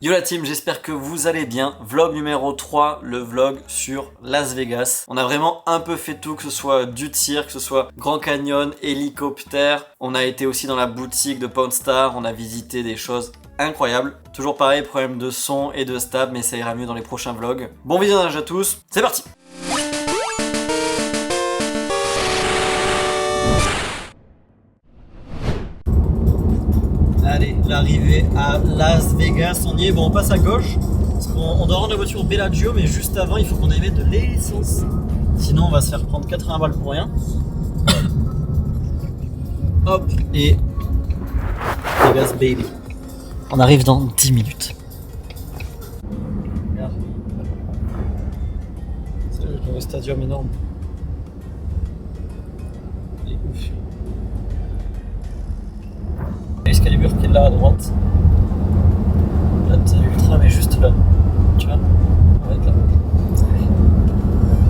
Yo la team, j'espère que vous allez bien. Vlog numéro 3, le vlog sur Las Vegas. On a vraiment un peu fait tout, que ce soit du tir, que ce soit Grand Canyon, hélicoptère. On a été aussi dans la boutique de Pawn Stars, on a visité des choses incroyables. Toujours pareil, problème de son et de stab, mais ça ira mieux dans les prochains vlogs. Bon visionnage à tous, c'est parti! Allez, l'arrivée à Las Vegas, on y est. Bon, on passe à gauche, parce qu'on doit rendre la voiture Bellagio, mais juste avant, il faut qu'on aille mettre de l'essence. Sinon, on va se faire prendre 80 balles pour rien. Hop, et Vegas baby. On arrive dans 10 minutes. Regarde. C'est le stadium énorme. Il est ouf. Excalibur qui est là à droite. Là, t'as l'ultra, mais juste là. Tu vois? On va être là.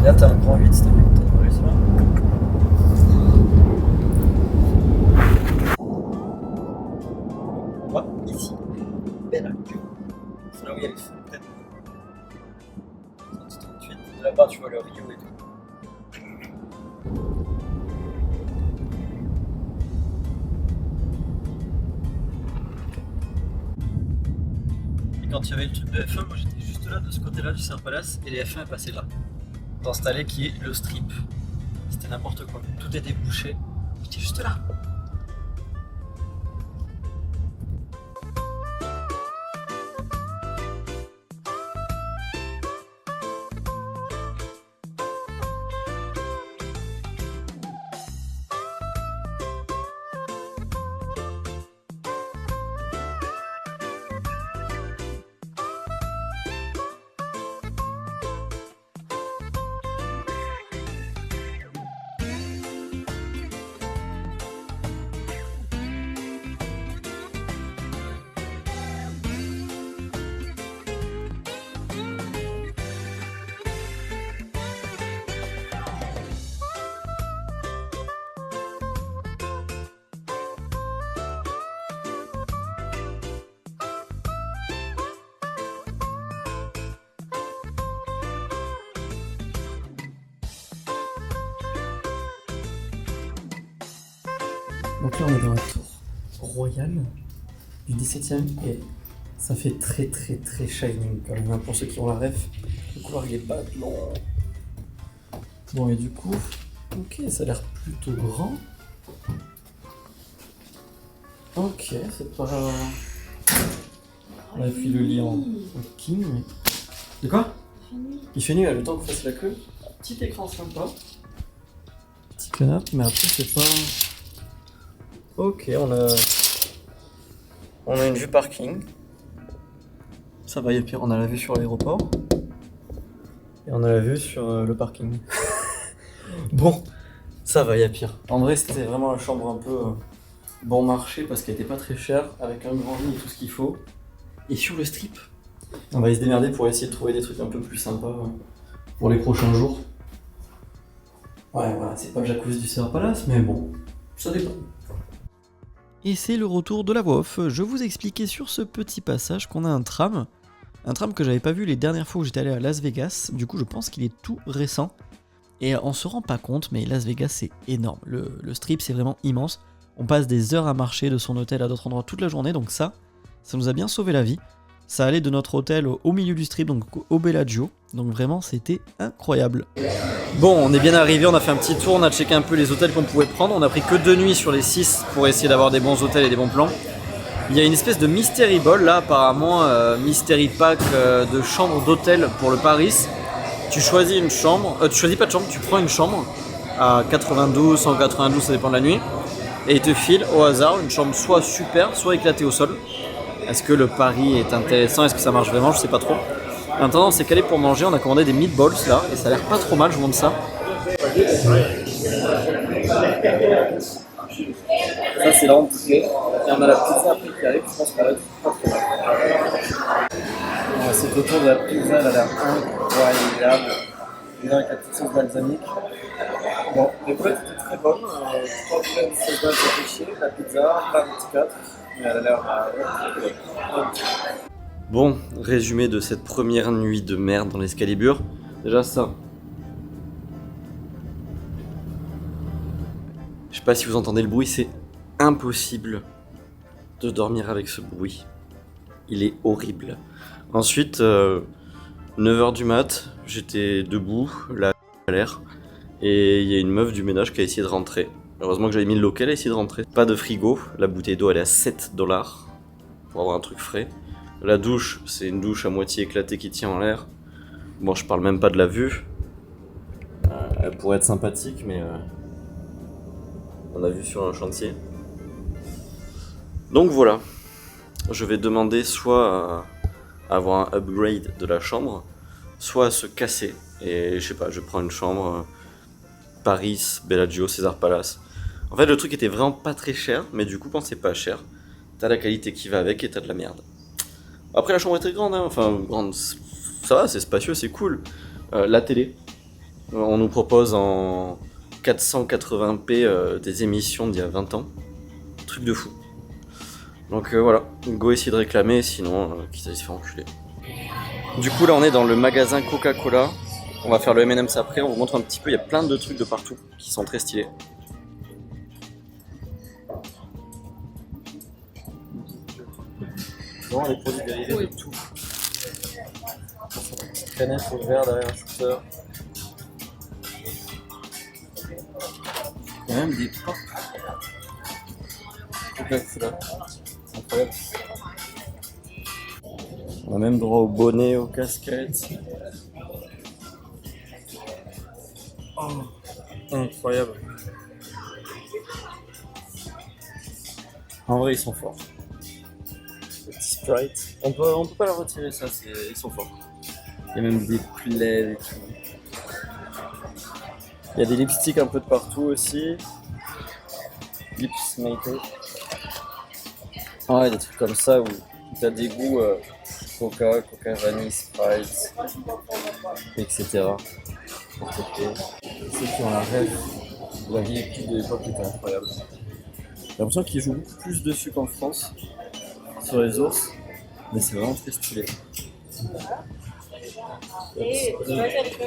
Là, t'as un grand 8, s'il te plaît. T'as vu ça? On va ici. Bellagio. C'est là où il y a les fontaines. 138. De là-bas, tu vois le Rio et tout. Quand il y avait le truc de F1, moi j'étais juste là, de ce côté-là du Caesars Palace, et les F1 passaient là, dans cette allée qui est le strip. C'était n'importe quoi, tout était bouché, j'étais juste là. Donc là on est dans la tour royale du 17ème et ça fait très shining quand même, pour ceux qui ont la ref. Le couloir il est pas long. Bon et du coup, ok, ça a l'air plutôt grand. Ok, c'est pas... On a fait le lit en king, mais... De quoi? Il fait nuit, le temps qu'on fasse la queue. Petit écran sympa. Petit canapé, mais après c'est pas... Ok, on a une vue parking. Ça va, y a pire, on a la vue sur l'aéroport. Et on a la vue sur le parking. Bon, ça va, y a pire. En vrai, c'était vraiment une chambre un peu bon marché parce qu'elle était pas très chère, avec un grand lit et tout ce qu'il faut. Et sur le strip, on va se démerder pour essayer de trouver des trucs un peu plus sympas pour les prochains jours. Ouais, voilà, c'est pas le jacuzzi du Caesars Palace, mais bon, ça dépend. Et c'est le retour de la voix off. Je vous expliquais sur ce petit passage qu'on a un tram que j'avais pas vu les dernières fois où j'étais allé à Las Vegas. Du coup, je pense qu'il est tout récent. Et on se rend pas compte, mais Las Vegas c'est énorme. Le strip c'est vraiment immense. On passe des heures à marcher de son hôtel à d'autres endroits toute la journée, donc ça nous a bien sauvé la vie. Ça allait de notre hôtel au milieu du strip, donc au Bellagio. Donc vraiment, c'était incroyable. Bon, on est bien arrivé, on a fait un petit tour, on a checké un peu les hôtels qu'on pouvait prendre. On a pris que 2 nuits sur les 6 pour essayer d'avoir des bons hôtels et des bons plans. Il y a une espèce de mystery ball là, apparemment, mystery pack de chambres d'hôtel pour le Paris. Tu choisis une chambre, tu choisis pas de chambre, tu prends une chambre à 92, 192, ça dépend de la nuit. Et il te file au hasard une chambre soit super, soit éclatée au sol. Est-ce que le pari est intéressant? Est-ce que ça marche vraiment? Je sais pas trop. En attendant, on s'est calé pour manger. On a commandé des meatballs là et ça a l'air pas trop mal. Je vous montre ça. Ça, c'est l'entrée. Et on a la pizza après qui arrive. Je pense qu'on va être pas trop mal. Cette photo de la pizza, elle a l'air incroyable. Pizza avec la petite sauce balsamique. Bon, les boulettes étaient très bonnes. 3 boulettes, 16 balles, ça fait chier. La pizza, 24. Mais elle a l'air très bonne. Bon, résumé de cette première nuit de merde dans l'Excalibur. Déjà ça. Je sais pas si vous entendez le bruit, c'est impossible de dormir avec ce bruit. Il est horrible. Ensuite, 9h du mat, j'étais debout, la à l'air, et il y a une meuf du ménage qui a essayé de rentrer. Heureusement que j'avais mis le local, elle a essayé de rentrer. Pas de frigo, la bouteille d'eau elle est à 7$ pour avoir un truc frais. La douche, c'est une douche à moitié éclatée qui tient en l'air. Bon, je parle même pas de la vue. Elle pourrait être sympathique, mais on a vu sur un chantier. Donc voilà, je vais demander soit à avoir un upgrade de la chambre, soit à se casser. Et je sais pas, je prends une chambre Paris, Bellagio, César Palace. En fait, le truc était vraiment pas très cher, mais du coup, quand c'est pas cher, t'as la qualité qui va avec et t'as de la merde. Après, la chambre est très grande, hein. Enfin, grande, ça va, c'est spacieux, c'est cool. La télé, on nous propose en 480p des émissions d'il y a 20 ans. Truc de fou. Donc voilà, go essayer de réclamer, sinon qu'ils aillent se faire enculer. Du coup, là, on est dans le magasin Coca-Cola. On va faire le M&M's après, on vous montre un petit peu, il y a plein de trucs de partout qui sont très stylés. Vraiment les produits dérivés de tout. Canette au verre derrière un shooter. Il y a même des pop. Coca-Cola. Incroyable. On a même droit au bonnet, aux casquettes. Oh, incroyable. En vrai, ils sont forts. Le petit Sprite. On peut pas leur retirer ça, ils sont forts. Il y a même des plaies et tout. Il y a des lipsticks un peu de partout aussi. Lips Maker. Ah ouais, des trucs comme ça où t'as des goûts Coca, Vanille, Sprite, etc. Ceux qui ont la rêve de la vieille équipe de l'époque était incroyable. J'ai l'impression qu'ils jouent beaucoup plus dessus qu'en France, sur les ours, mais c'est vraiment très stylé.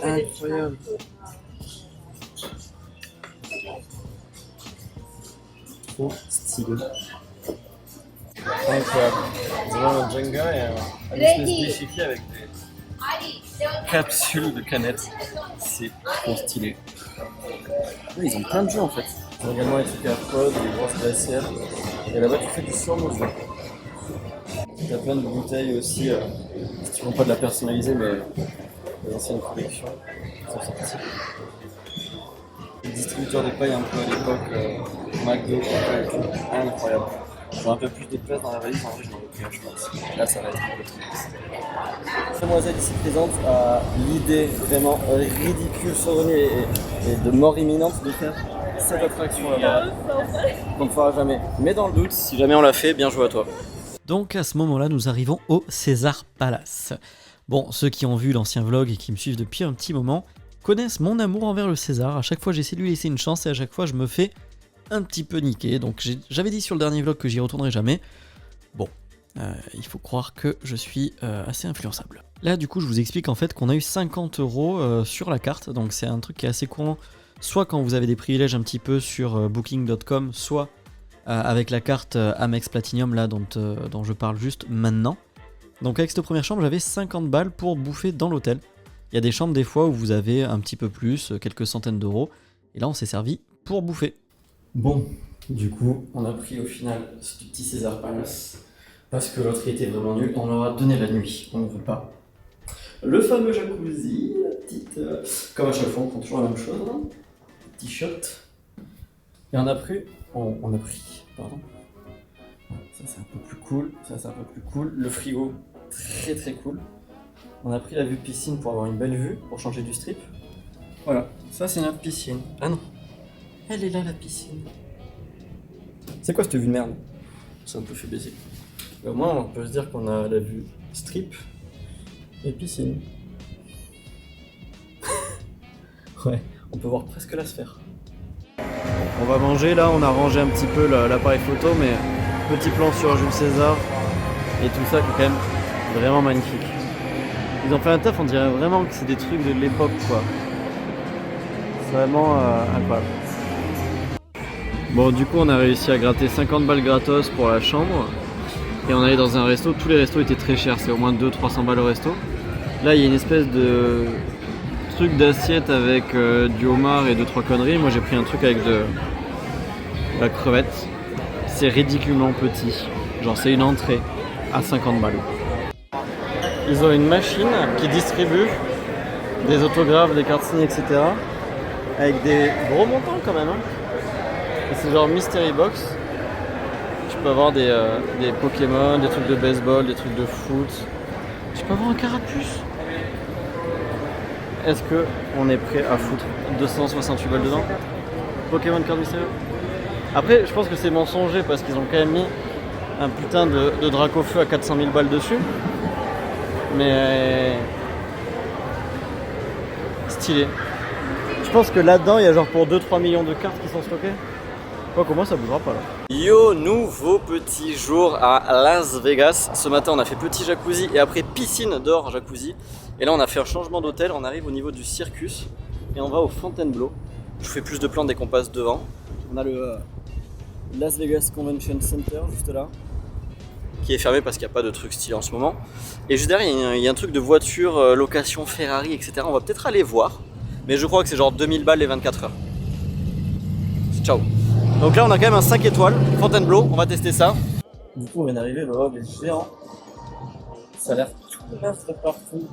Incroyable. Trop stylé. Incroyable. C'est vraiment un Jenga et un espèce d'échiquier avec des capsules de canettes. C'est trop stylé. Ouais, ils ont plein de jeux en fait. Ils ont également des trucs à pod, des grosses glacières. Et là-bas tu fais du sur-mesure. T'as plein de bouteilles aussi, si tu veux pas de la personnaliser, mais les anciennes collections qui sont sorties. Les distributeurs de paille un peu à l'époque, McDo, incroyable. J'aurais un peu plus de place dans la valise, en vrai je m'en ai pris un, je pense. Là ça va être un peu trop. Demoiselle ici présente a l'idée vraiment ridicule, saugrenue et de mort imminente de faire cette attraction là-bas. Qu'on ne fera jamais. Mais dans le doute, si jamais on l'a fait, bien joué à toi. Donc à ce moment-là, nous arrivons au César Palace. Bon, ceux qui ont vu l'ancien vlog et qui me suivent depuis un petit moment connaissent mon amour envers le César. À chaque fois, j'essaie de lui laisser une chance et à chaque fois, je me fais un petit peu niquer. Donc j'avais dit sur le dernier vlog que j'y retournerai jamais. Bon, il faut croire que je suis assez influençable. Là, du coup, je vous explique en fait qu'on a eu 50 € sur la carte. Donc c'est un truc qui est assez courant, soit quand vous avez des privilèges un petit peu sur booking.com, soit avec la carte Amex Platinum là dont je parle juste maintenant. Donc avec cette première chambre, j'avais 50 balles pour bouffer dans l'hôtel. Il y a des chambres des fois où vous avez un petit peu plus, quelques centaines d'euros. Et là, on s'est servi pour bouffer. Bon, du coup, on a pris au final ce petit César Palace. Parce que l'autre était vraiment nul. On leur a donné la nuit, on ne veut pas. Le fameux jacuzzi, la petite... comme à chaque fois, on prend toujours la même chose. Hein. Petit shot. Et on a pris... On a pris, pardon. Ça c'est un peu plus cool, ça c'est un peu plus cool. Le frigo, très très cool. On a pris la vue piscine pour avoir une belle vue, pour changer du strip. Voilà, ça c'est notre piscine. Ah non, elle est là la piscine. C'est quoi cette vue de merde? C'est un peu fait baiser. Mais au moins on peut se dire qu'on a la vue strip et piscine. Ouais, on peut voir presque la sphère. On va manger là, on a rangé un petit peu l'appareil photo, mais petit plan sur Jules César et tout ça qui est quand même Vraiment magnifique. Ils ont fait un taf, on dirait vraiment que c'est des trucs de l'époque quoi. C'est vraiment incroyable. Bon du coup on a réussi à gratter 50 balles gratos pour la chambre. Et on allait dans un resto, tous les restos étaient très chers, c'est au moins 200-300 balles au resto. Là il y a une espèce de truc d'assiette avec du homard et 2-3 conneries. Moi j'ai pris un truc avec de la crevette. C'est ridiculement petit. Genre c'est une entrée à 50 balles. Ils ont une machine qui distribue des autographes, des cartes signées, etc. Avec des gros montants quand même. Hein. Et c'est genre Mystery Box. Tu peux avoir des Pokémon, des trucs de baseball, des trucs de foot. Tu peux avoir un carapuce. Est-ce que on est prêt à foutre 268 balles dedans? Pokémon carte mystérieux. Après, je pense que c'est mensonger parce qu'ils ont quand même mis un putain de Dracofeu à 400 000 balles dessus. Mais stylé. Je pense que là-dedans, il y a genre pour 2-3 millions de cartes qui sont stockées. Quoi qu'au moins ça bougera pas là. Yo, nouveau petit jour à Las Vegas. Ce matin on a fait petit jacuzzi et après piscine dehors jacuzzi. Et là on a fait un changement d'hôtel, on arrive au niveau du Circus et on va au Fontainebleau. Je vous fais plus de plans dès qu'on passe devant. On a le Las Vegas Convention Center juste là, qui est fermé parce qu'il n'y a pas de truc stylé en ce moment. Et juste derrière il y a un truc de voiture, location Ferrari, etc. On va peut-être aller voir. Mais je crois que c'est genre 2000 balles les 24 heures. Ciao. Donc là on a quand même un 5 étoiles, Fontainebleau, on va tester ça. Du coup on vient d'arriver, le hub est géant. Ça a l'air tout neuf de partout.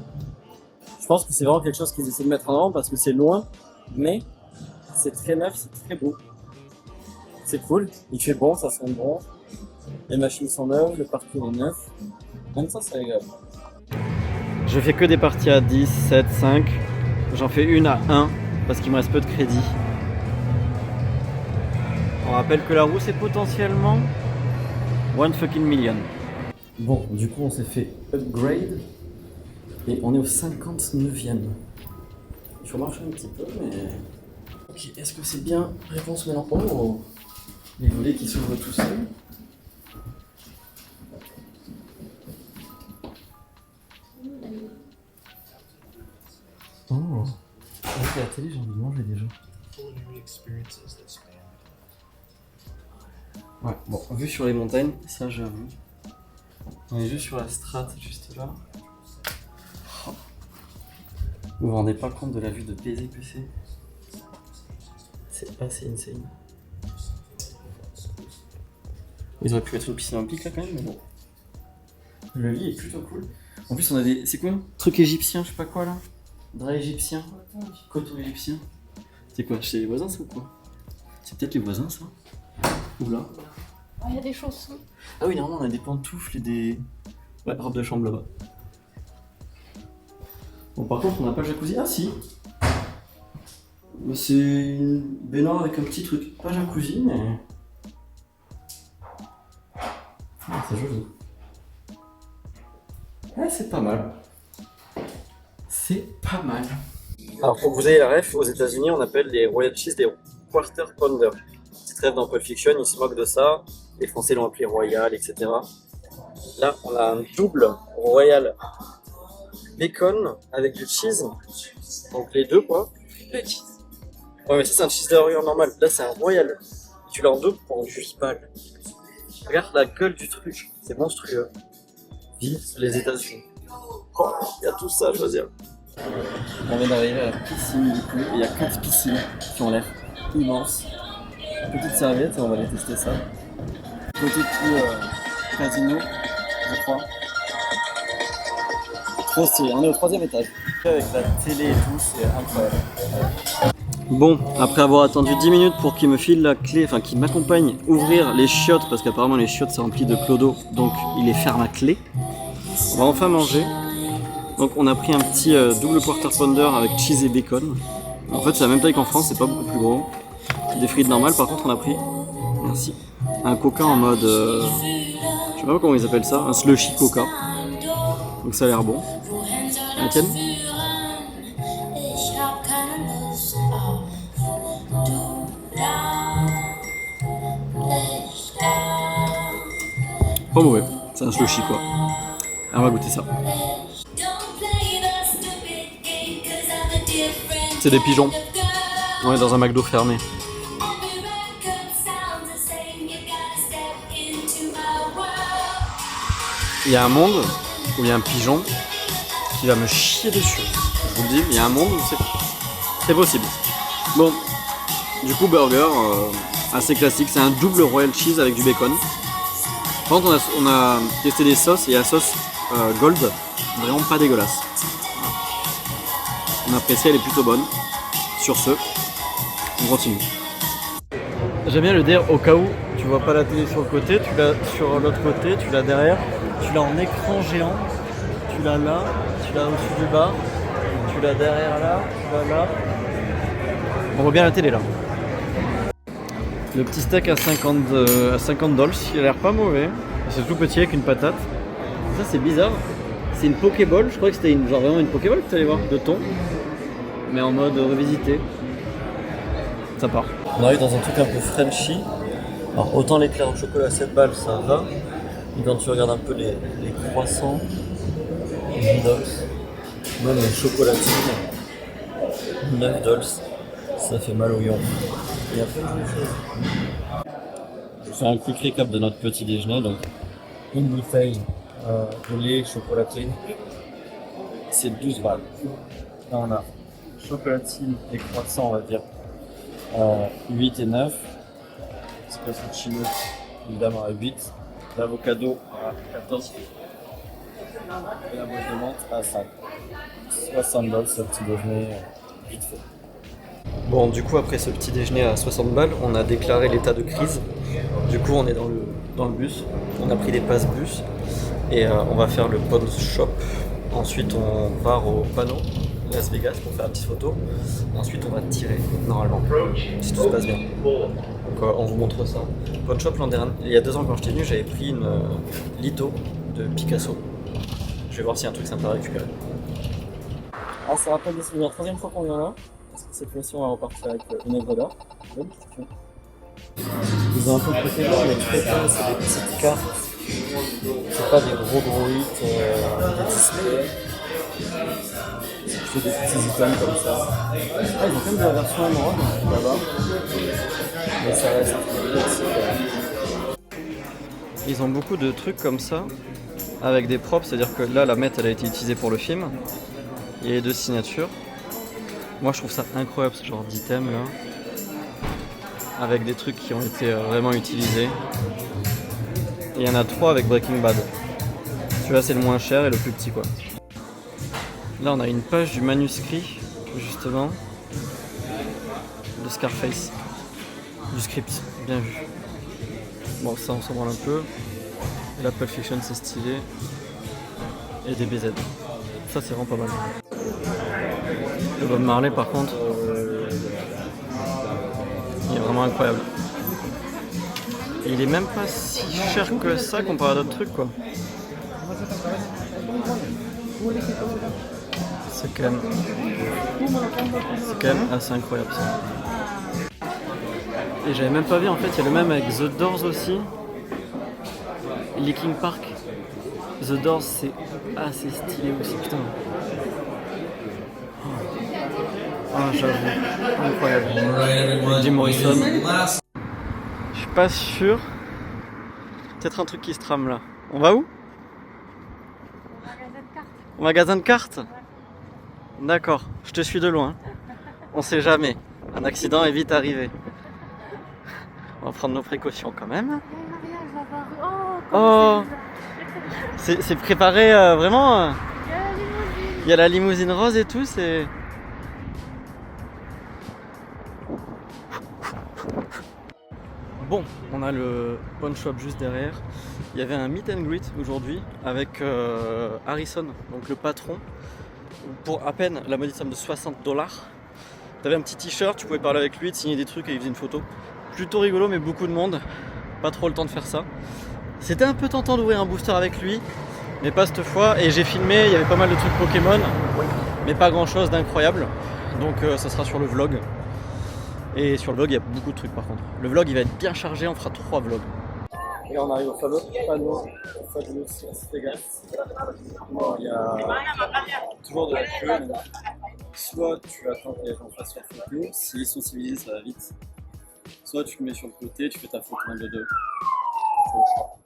Je pense que c'est vraiment quelque chose qu'ils essaient de mettre en avant parce que c'est loin, mais c'est très neuf, c'est très beau. C'est cool, il fait bon, ça sent bon. Les machines sont neuves, le parking est neuf. Même ça c'est agréable. Je fais que des parties à 10, 7, 5. J'en fais une à 1 parce qu'il me reste peu de crédit. On rappelle que la roue c'est potentiellement 1 fucking million. Bon, du coup on s'est fait upgrade et on est au 59e. Il faut marcher un petit peu mais... Ok, est-ce que c'est bien? Réponse maintenant. Oh, les volets qui s'ouvrent tout seuls. Oh, avec la télé j'ai envie de manger déjà. Ouais, bon, vue sur les montagnes, ça j'avoue. On est juste sur la strate, juste là. Oh. Vous vous rendez pas compte de la vue de PZPC? C'est assez insane. Ils auraient pu mettre une piscine olympique là quand même, mais bon. Le lit est plutôt cool. En plus on a des... C'est quoi? Truc égyptien, je sais pas quoi là. Drap égyptien. Coton égyptien. C'est quoi? C'est les voisins ça ou quoi? C'est peut-être les voisins ça? Oula. Il y a des chansons. Ah oui, normalement on a des pantoufles et des... Ouais, robe de chambre là-bas. Bon par contre on n'a pas le jacuzzi. Ah si. C'est une baignoire avec un petit truc. Pas jacuzzi mais... Ah, c'est joli. Ouais, c'est pas mal. C'est pas mal. Alors pour que vous ayez la ref, aux États-Unis on appelle les Royal Cheese des Quarter Pounder. Petite rêve dans Pulp Fiction, ils se moquent de ça. Les Français l'ont appelé Royal, etc. Là on a un double Royal bacon avec du cheese. Donc les deux quoi. Le cheese. Ouais mais ça c'est un cheeseburger normal. Là c'est un Royal. Tu l'as en double pour 8 balles. Regarde la gueule du truc, c'est monstrueux. Vive les États-Unis. Oh, il y a tout ça à choisir. On vient d'arriver à la piscine du coup, et il y a 4 piscines qui ont l'air immenses. Petite serviette et on va aller tester ça. Côté du casino, je crois. Trop stylé, on est au 3e étage. Avec la télé et tout, c'est incroyable. Bon, après avoir attendu 10 minutes pour qu'il me file la clé, enfin qu'il m'accompagne ouvrir les chiottes, parce qu'apparemment les chiottes c'est rempli de clodo, donc il les ferme à clé. On va enfin manger. Donc on a pris un petit double quarter pounder avec cheese et bacon. En fait c'est la même taille qu'en France, c'est pas beaucoup plus gros. Des frites normales, par contre on a pris, merci, un coca en mode, je sais pas comment ils appellent ça, un slushy coca. Donc ça a l'air bon. La tienne ? Pas mauvais, c'est un slushy quoi. On va goûter ça. C'est des pigeons. On est dans un McDo fermé. Il y a un monde où il y a un pigeon qui va me chier dessus. Je vous le dis, il y a un monde où c'est possible. Bon, du coup burger assez classique, c'est un double royal cheese avec du bacon. Par contre on a testé des sauces et la sauce gold, vraiment pas dégueulasse. On apprécie, elle est plutôt bonne. Sur ce, on continue. J'aime bien le dire au cas où tu vois pas la télé sur le côté, tu l'as sur l'autre côté, tu l'as derrière, tu l'as en écran géant, tu l'as là, tu l'as au-dessus du bar, tu l'as derrière là, tu l'as là. On voit bien la télé là. Le petit steak à 50 $, il a l'air pas mauvais. C'est tout petit avec une patate. Ça c'est bizarre. C'est une Pokéball, je crois que c'était genre vraiment une Pokéball que tu allais voir, de thon. Mais en mode revisité. Ça part. On arrive dans un truc un peu Frenchy. Alors autant l'éclair au chocolat 7 balles ça va. Et quand tu regardes un peu les croissants, $, même les chocolatines, $9, ça fait mal au yon. Il y a plein de choses. Je vais faire un quick récap de notre petit déjeuner. Donc une bouteille de lait chocolaté, c'est 12 balles. Là on a chocolatine et croissant, on va dire 8 et 9. C'est cappuccino évidemment à 8. L'avocado à 14. Et la boîte de menthe à 5. $60 ce petit déjeuner vite fait. Bon, du coup, après ce petit déjeuner à 60 balles, on a déclaré l'état de crise. Du coup, on est dans le bus. On a pris des passes bus et on va faire le pawn shop. Ensuite, on part au panneau Las Vegas pour faire une petite photo. Ensuite, on va tirer normalement, si tout se passe bien. Donc, on vous montre ça. Pawn shop, l'an dernier, il y a 2 ans quand j'étais venu, j'avais pris une litho de Picasso. Je vais voir s'il y a un truc sympa à récupérer. Ah, ça rappelle des souvenirs. 3e fois qu'on vient là. Cette fois-ci, on va repartir avec une œuvre d'art. Bonne question. Ils ont un peu de côté, mais très bien, c'est des petites cartes. C'est pas des gros hits, des displays. C'est des petits items comme ça. Ah, ils ont quand même de la version émeraude là-bas. Mais ça reste classique. Ils ont beaucoup de trucs comme ça, avec des props, c'est-à-dire que là, la mette, elle a été utilisée pour le film. Il y a les 2 signatures. Moi je trouve ça incroyable ce genre d'item là, avec des trucs qui ont été vraiment utilisés. Et il y en a 3 avec Breaking Bad. Celui-là c'est le moins cher et le plus petit quoi. Là on a une page du manuscrit justement de Scarface, du script, bien vu. Bon ça on s'en branle un peu. Et la Pulp Fiction c'est stylé. Et des BZ. Ça c'est vraiment pas mal. Le Bob Marley par contre, il est vraiment incroyable. Et il est même pas si cher que ça comparé à d'autres trucs quoi. C'est quand même assez incroyable ça. Et j'avais même pas vu en fait, il y a le même avec The Doors aussi. Linkin Park. The Doors c'est assez stylé aussi, putain. Ah j'avoue, incroyable. Jim Morrison. Je suis pas sûr. Peut-être un truc qui se trame là. On va où? Au magasin de cartes. D'accord, je te suis de loin. On sait jamais. Un accident est vite arrivé. On va prendre nos précautions quand même. Oh, c'est préparé vraiment. Il y a la limousine rose et tout, c'est... Bon, on a le pawn shop juste derrière. Il y avait un meet and greet aujourd'hui avec Harrison, donc le patron, pour à peine la modique somme de $60. T'avais un petit t-shirt, tu pouvais parler avec lui, te signer des trucs et il faisait une photo. Plutôt rigolo, mais beaucoup de monde. Pas trop le temps de faire ça. C'était un peu tentant d'ouvrir un booster avec lui, mais pas cette fois. Et j'ai filmé, il y avait pas mal de trucs Pokémon, mais pas grand chose d'incroyable. Donc ça sera sur le vlog. Et sur le vlog, il y a beaucoup de trucs par contre. Le vlog, il va être bien chargé, on fera 3 vlogs. Et là on arrive au fameux panneau Fabulous Las Vegas. Bon, il y a toujours de la queue, mais soit tu attends que les gens fassent leur photo, s'ils sont civilisés ça va vite. Soit tu te mets sur le côté, tu fais ta photo en deux. C'est au choix.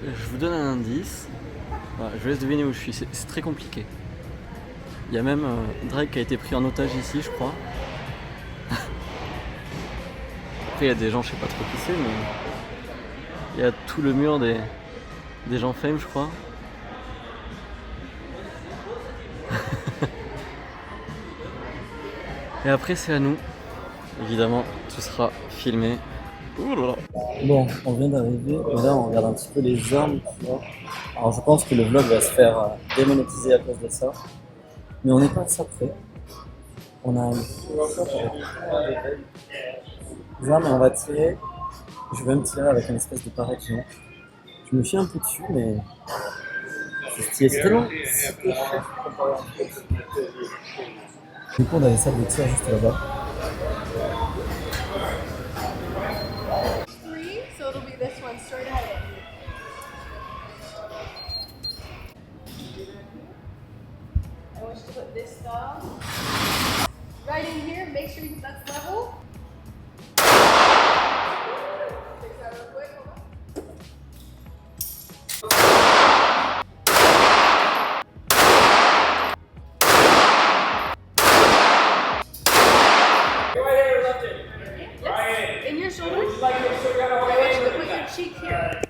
Je vous donne un indice. Voilà, je vous laisse deviner où je suis. C'est très compliqué. Il y a même Drake qui a été pris en otage ici, je crois. Après, il y a des gens, je sais pas trop qui c'est, mais il y a tout le mur des gens fame, je crois. Et après, c'est à nous. Évidemment, tout sera filmé. Ouh là là. Bon, on vient d'arriver et là on regarde un petit peu les armes, tu vois. Alors je pense que le vlog va se faire démonétiser à cause de ça. Mais on n'est pas à ça près. On a un shop avec plein de armes et on va tirer. Je vais me tirer avec une espèce de parade géante. Je me fie un peu dessus mais c'est stylé. C'est tellement si peu cher comparé à un truc. Du coup on a des salles de tir juste là-bas. So it'll be this one straight ahead. I want you to put this down. Right in here, make sure that's level. Fix that real quick, hold on. In your shoulders. I want you to put your cheek here.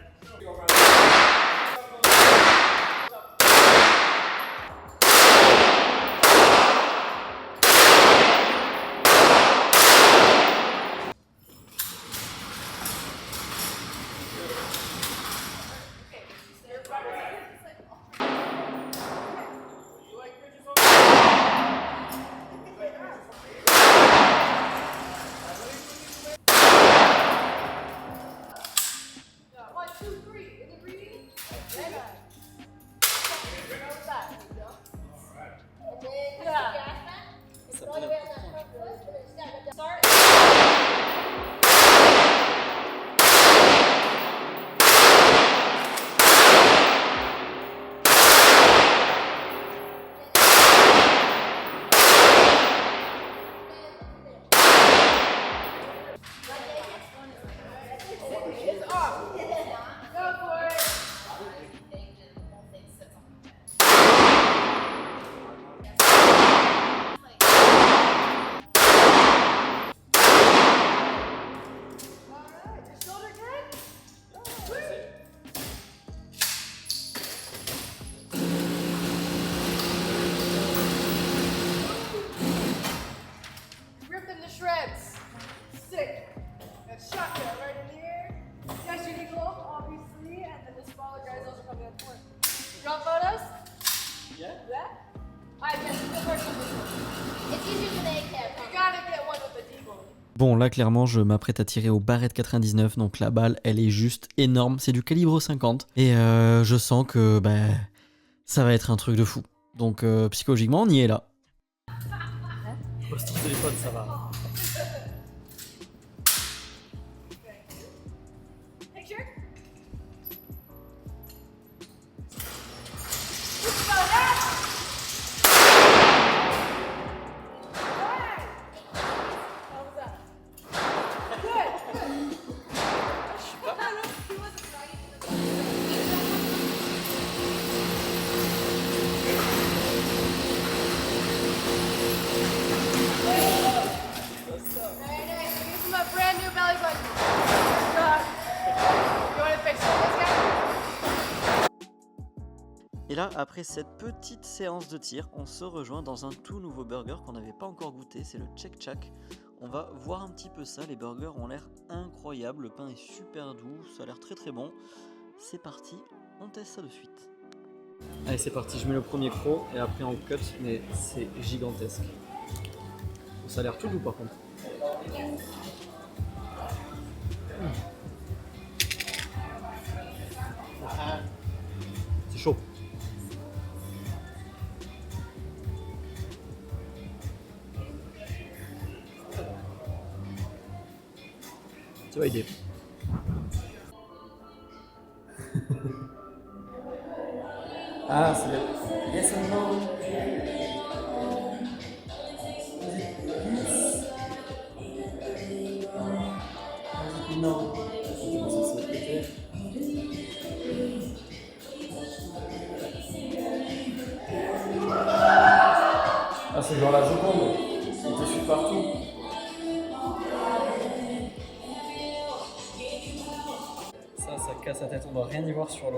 One, two, three. Is it breathing? Very good. It's off. Go for it. Alright, your shoulder good? Sweet. Rip them to shreds. Sick. Got shotgun right in here. Yes, you need gloves, obviously, and then the smaller guys also coming on board. You want photos? Yeah. Yeah? Alright, guys, let's go first on this one. It's easier with a cab. You gotta get one with the D-bone. Bon, là, clairement, je m'apprête à tirer au Barrett 99, donc la balle, elle est juste énorme. C'est du calibre 50. Et je sens que ça va être un truc de fou. Donc, psychologiquement, on y est là. Pose ton téléphone, ça va. Picture? What's about that? Alright. How was that? Good, good. He wasn't right. Very nice. Here's my brand new belly button. You want to fix it, this guy? Et là, après cette petite séance de tir, on se rejoint dans un tout nouveau burger qu'on n'avait pas encore goûté, c'est le Check Chak. On va voir un petit peu ça, les burgers ont l'air incroyables, le pain est super doux, ça a l'air très très bon. C'est parti, on teste ça de suite. Allez, c'est parti, je mets le premier croc et après on cut, mais c'est gigantesque. Ça a l'air tout doux par contre. C'est chaud. C'est validé. Ah, c'est le yes and no. Yes. Non. Ça se répétait. Ah, c'est genre la Joconde. Il te suit partout. Ça casse la tête. On doit rien y voir sur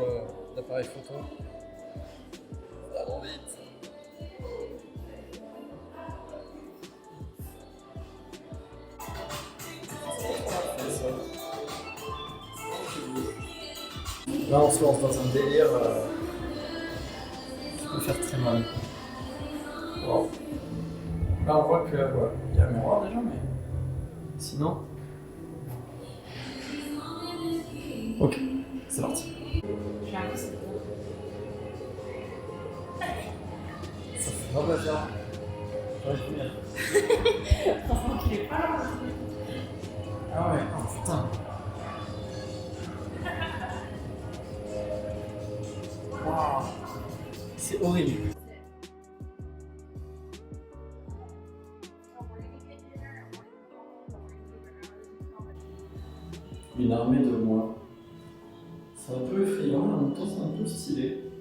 l'appareil photo. Ça va vite. Là, on se lance dans un délire qui peut faire très mal. Wow. Là, on voit que voilà, il y a un miroir déjà, mais sinon. Ok, c'est parti. Ça fait pas plaisir. J'aurais pu venir. Ah ouais, oh putain. Wow. C'est horrible. Une armée de moi. C'est un peu effrayant, mais en même temps c'est un peu stylé.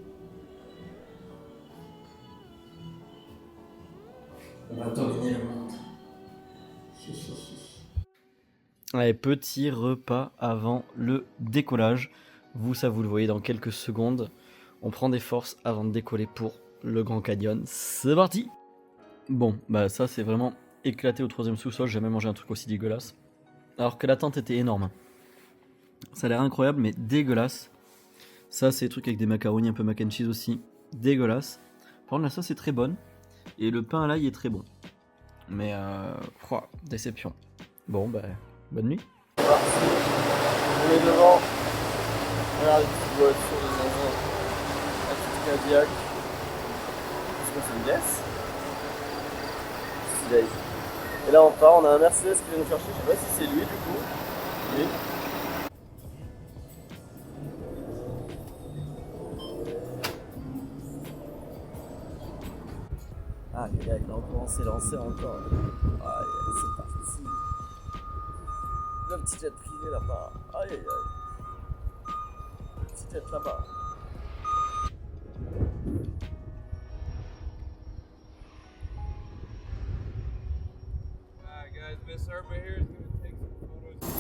On va dominer le monde. Allez, petit repas avant le décollage. Vous, ça vous le voyez dans quelques secondes. On prend des forces avant de décoller pour le Grand Canyon. C'est parti! Bon, bah ça c'est vraiment éclaté au 3e sous-sol. J'ai jamais mangé un truc aussi dégueulasse. Alors que l'attente était énorme. Ça a l'air incroyable, mais dégueulasse. Ça, c'est des trucs avec des macaronis, un peu mac and cheese aussi. Dégueulasse. Par contre, la sauce est très bonne. Et le pain à l'ail est très bon. Mais, déception. Bon, bah, bonne nuit. On est devant. Regarde les petites voitures de maison. La petite Cadillac. Est-ce que c'est une Yes? Stylé. Et là on part, on a un Mercedes qui vient nous chercher. Je sais pas si c'est lui du coup. Oui. Ah, il a encore s'est lancé encore. Aïe, c'est parti. Le petit jet privé là-bas. Aïe, aïe, aïe. Le petit jet là-bas. Alright guys, Miss Irma here is going to take some photos.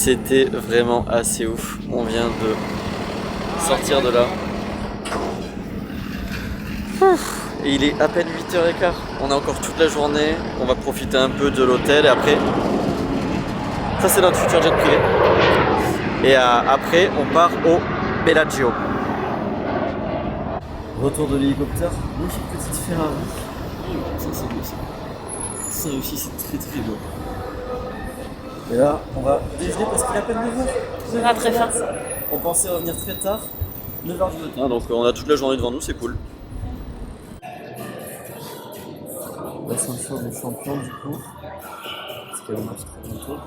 C'était vraiment assez ouf. On vient de sortir de là. Et il est à peine 8h15. On a encore toute la journée. On va profiter un peu de l'hôtel et après... Ça c'est notre futur jet privé. Et après on part au Bellagio. Retour de l'hélicoptère. Magnifique petite Ferrari. Ça c'est beau ça. Ça aussi c'est très très beau. Et là on va déjeuner parce qu'il est à peine 9h. Ça va très fin. On pensait revenir très tard. 9h du matin. Donc on a toute la journée devant nous, c'est cool. L'ascension du champion du coup. Parce qu'elle marche très bientôt.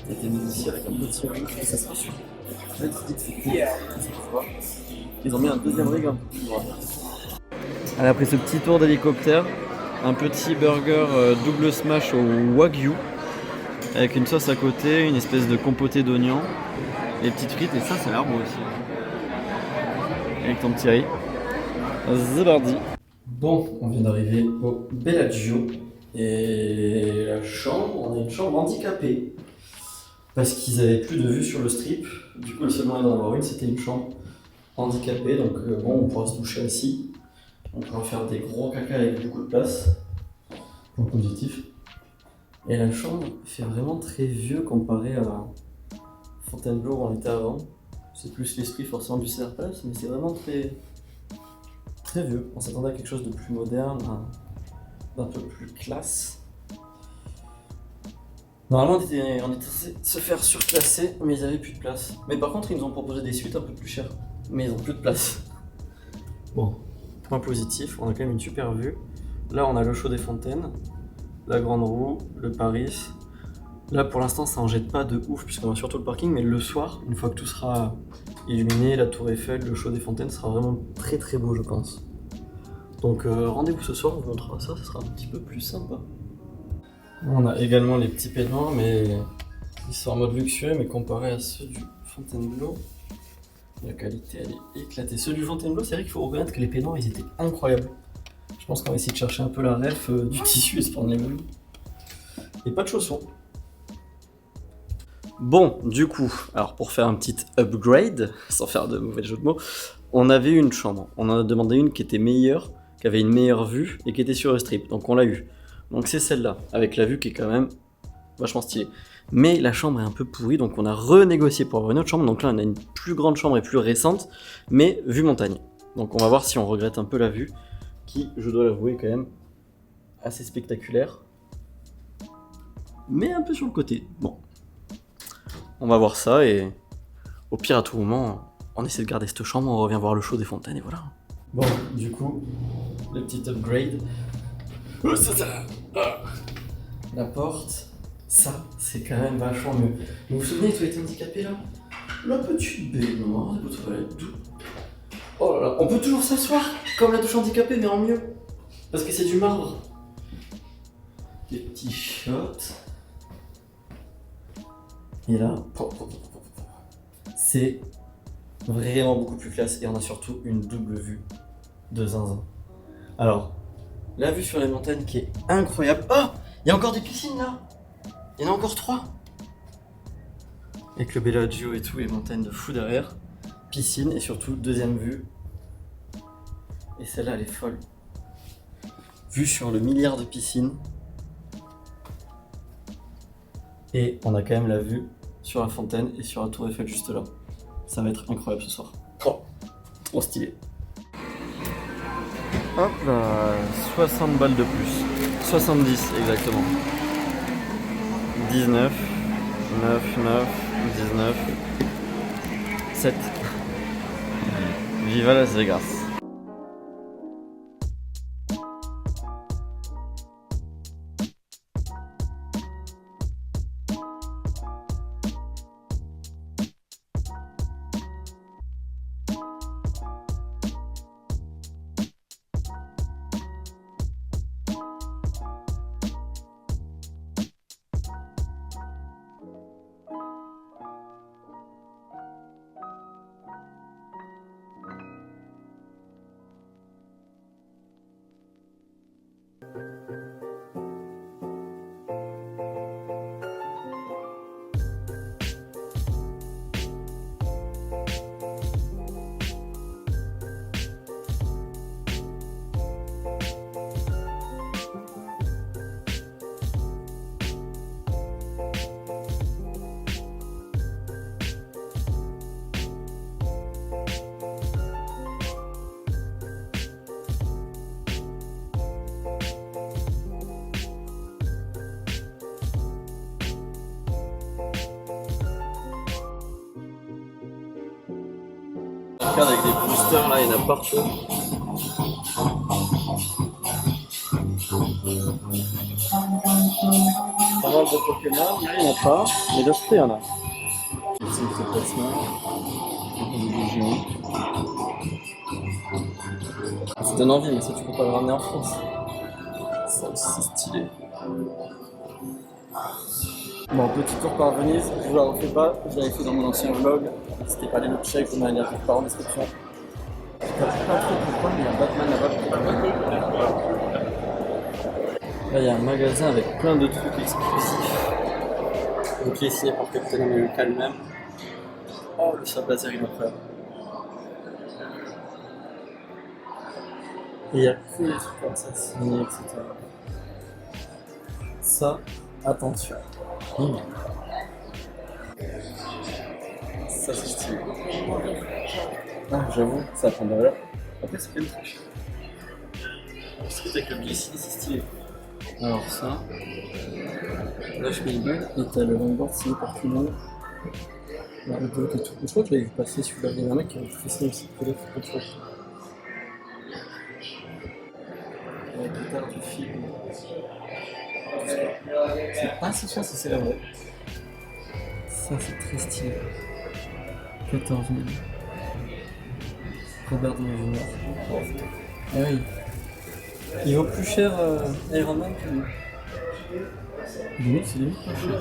Il a été négocié avec un petit ring et ça sera sûr. Ils ont mis un deuxième ring un peu plus droit. Allez, après ce petit tour d'hélicoptère, un petit burger double smash au wagyu avec une sauce à côté, une espèce de compoté d'oignons, les petites frites et ça a l'air beau aussi. Avec ton petit riz. C'est parti. Bon, on vient d'arriver au Bellagio et la chambre, on a une chambre handicapée. Parce qu'ils avaient plus de vue sur le strip, du coup le seul moyen d'en avoir une c'était une chambre handicapée, donc bon on pourra se doucher assis, on pourra faire des gros caca avec beaucoup de place, point positif. Et la chambre fait vraiment très vieux comparé à Fontainebleau où on était avant, c'est plus l'esprit forcément du César Palace, mais c'est vraiment très, très vieux, on s'attendait à quelque chose de plus moderne, d'un peu plus classe. Normalement, on était censé se faire surclasser, mais ils avaient plus de place. Mais par contre, ils nous ont proposé des suites un peu plus chères. Mais ils ont plus de place. Bon, point positif, on a quand même une super vue. Là, on a le Chaux des Fontaines, la Grande Roue, le Paris. Là, pour l'instant, ça en jette pas de ouf, puisqu'on a surtout le parking. Mais le soir, une fois que tout sera illuminé, la Tour Eiffel, le Chaux des Fontaines sera vraiment très très beau, je pense. Donc, rendez-vous ce soir, on vous montrera ça, ça sera un petit peu plus sympa. On a également les petits peignoirs, mais ils sont en mode luxueux, mais comparé à ceux du Fontainebleau, la qualité elle est éclatée. Ceux du Fontainebleau, c'est vrai qu'il faut reconnaître que les peignoirs ils étaient incroyables. Je pense qu'on va essayer de chercher un peu la ref du tissu et se prendre les mêmes. Et pas de chaussons. Bon, du coup, alors pour faire un petit upgrade, sans faire de mauvais jeu de mots, on avait une chambre. On en a demandé une qui était meilleure, qui avait une meilleure vue et qui était sur le strip. Donc on l'a eu. Donc c'est celle-là, avec la vue qui est quand même vachement stylée. Mais la chambre est un peu pourrie, donc on a renégocié pour avoir une autre chambre. Donc là on a une plus grande chambre et plus récente, mais vue montagne. Donc on va voir si on regrette un peu la vue, qui, je dois l'avouer, est quand même assez spectaculaire. Mais un peu sur le côté. Bon, on va voir ça et au pire à tout moment, on essaie de garder cette chambre, on revient voir le Chaux des Fontaines et voilà. Bon, du coup, le petit upgrade. Oh, c'est ça. La porte, ça, c'est quand même vachement mieux. Vous vous souvenez, les toilettes handicapées là? La petite baignoire, des toilettes, tout. Oh là là, on peut toujours s'asseoir comme la douche handicapée, mais en mieux. Parce que c'est du marbre. Des petits shots. Et là, c'est vraiment beaucoup plus classe et on a surtout une double vue de zinzin. Alors, la vue sur les montagnes qui est incroyable. Oh, il y a encore des piscines là. Il y en a encore 3. Avec le Bellagio et tout, les montagnes de fou derrière. Piscine et surtout deuxième vue. Et celle-là, elle est folle. Vue sur le milliard de piscines. Et on a quand même la vue sur la fontaine et sur la tour Eiffel juste là. Ça va être incroyable ce soir. Oh, trop stylé. Hop là, 60 balles de plus. 70 exactement. 19, 9, 9, 19, 7. Viva Las Vegas. Regarde avec des boosters là, il y en a partout. Pas mal de Pokémon, là il n'y en a pas, mais d'autres il y en a. Ici, c'est placement. Des géants. Ça donne envie, mais ça tu peux pas le ramener en France. Ça aussi c'est stylé. Bon, petit tour par Venise, je vous la refais pas, je l'avais fait dans mon ancien vlog. C'était pas les milkshakes, vous m'avez quelque part en description. Je ne pas trop pourquoi, mais il y a Batman là-bas. Là, il y a un magasin avec plein de trucs exclusifs. Donc ici, par Captain America lui-même. Oh, le sable laser, il est incroyable. Et il y a que des trucs comme ça, signés, etc. Ça, attention. Ça, c'est stylé. Ah, j'avoue, ça prend de la valeur. Après, c'est quand même très cher. Ce qui est avec le Glycine, c'est stylé. Alors, ça, 9000 balles, et t'as le longboard signé par tout le monde. Là, le bloc et tout. Je crois que je l'avais vu passer celui-là. Il y a un mec qui avait fait signer aussi. C'est trop chouette. La guitare du film. C'est pas si cher si c'est la vraie. Ça, c'est très stylé. 14 000. Robert Downey Jr. Ah oui. Il vaut plus cher Iron Man que lui. Limite, c'est limite pas cher.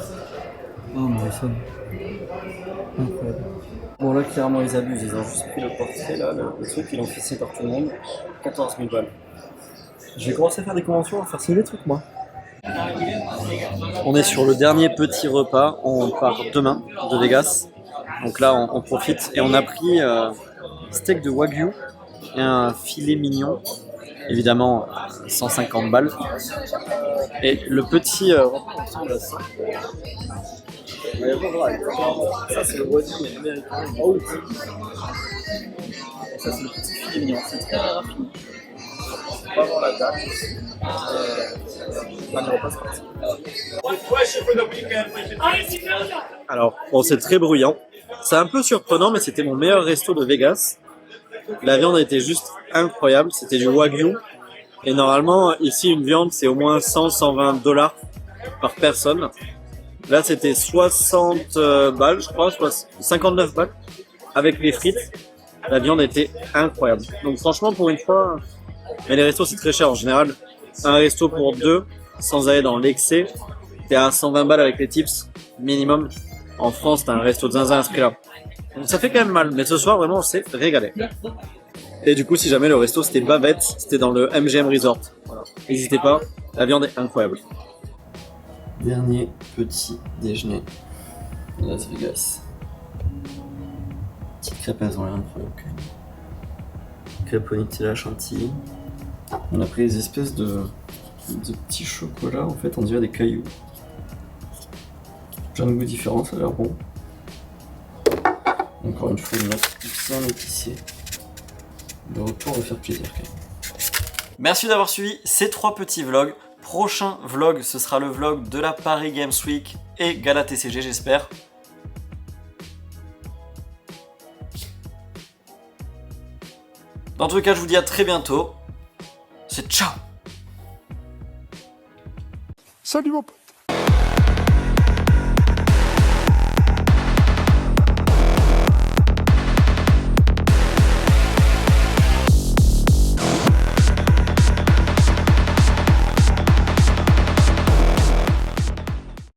Oh, Morrison. Incroyable. Bon, là, clairement, ils abusent. Ils ont juste pris le portrait, là, le truc, ils l'ont fait signer par tout le monde. 14 000 balles. J'ai commencé à faire des conventions, à faire signer des trucs, moi. On est sur le dernier petit repas. On part demain de Vegas. Donc là, on profite. Et on a pris steak de Wagyu et un filet mignon. Évidemment, 150 balles. Et le petit repas ressemble à ça. Ça, c'est le Wagyu, mais américain. Oh. Et ça, c'est le petit filet mignon. C'est très raffiné. On va voir la date. Alors, bon, c'est très bruyant. C'est un peu surprenant, mais c'était mon meilleur resto de Vegas. La viande était juste incroyable. C'était du Wagyu. Et normalement, ici, une viande, c'est au moins 100-120 $ par personne. Là, c'était 60 balles, je crois, 59 balles avec les frites. La viande était incroyable. Donc franchement, pour une fois, mais les restos, c'est très cher en général. Un resto pour deux, sans aller dans l'excès, t'es à 120 balles avec les tips minimum. En France, t'as un resto de zinzin à ce prix-là. Donc ça fait quand même mal, mais ce soir, vraiment, on s'est régalé. Et du coup, si jamais le resto, c'était Bavette, c'était dans le MGM Resort. Voilà. N'hésitez pas, la viande est incroyable. Dernier petit déjeuner de Las Vegas. Petite crêpe à rien incroyable. Crêpe au Nutella chantilly. On a pris des espèces de petits chocolats, en fait, on dirait des cailloux. Plein de goûts différents, ça a l'air bon. Encore une fois, une note bien épicée. Le retour va faire plaisir quand même. Merci d'avoir suivi ces 3 petits vlogs. Prochain vlog, ce sera le vlog de la Paris Games Week et Gala TCG, j'espère. Dans tous les cas, je vous dis à très bientôt. C'est ciao. Salut mon pote.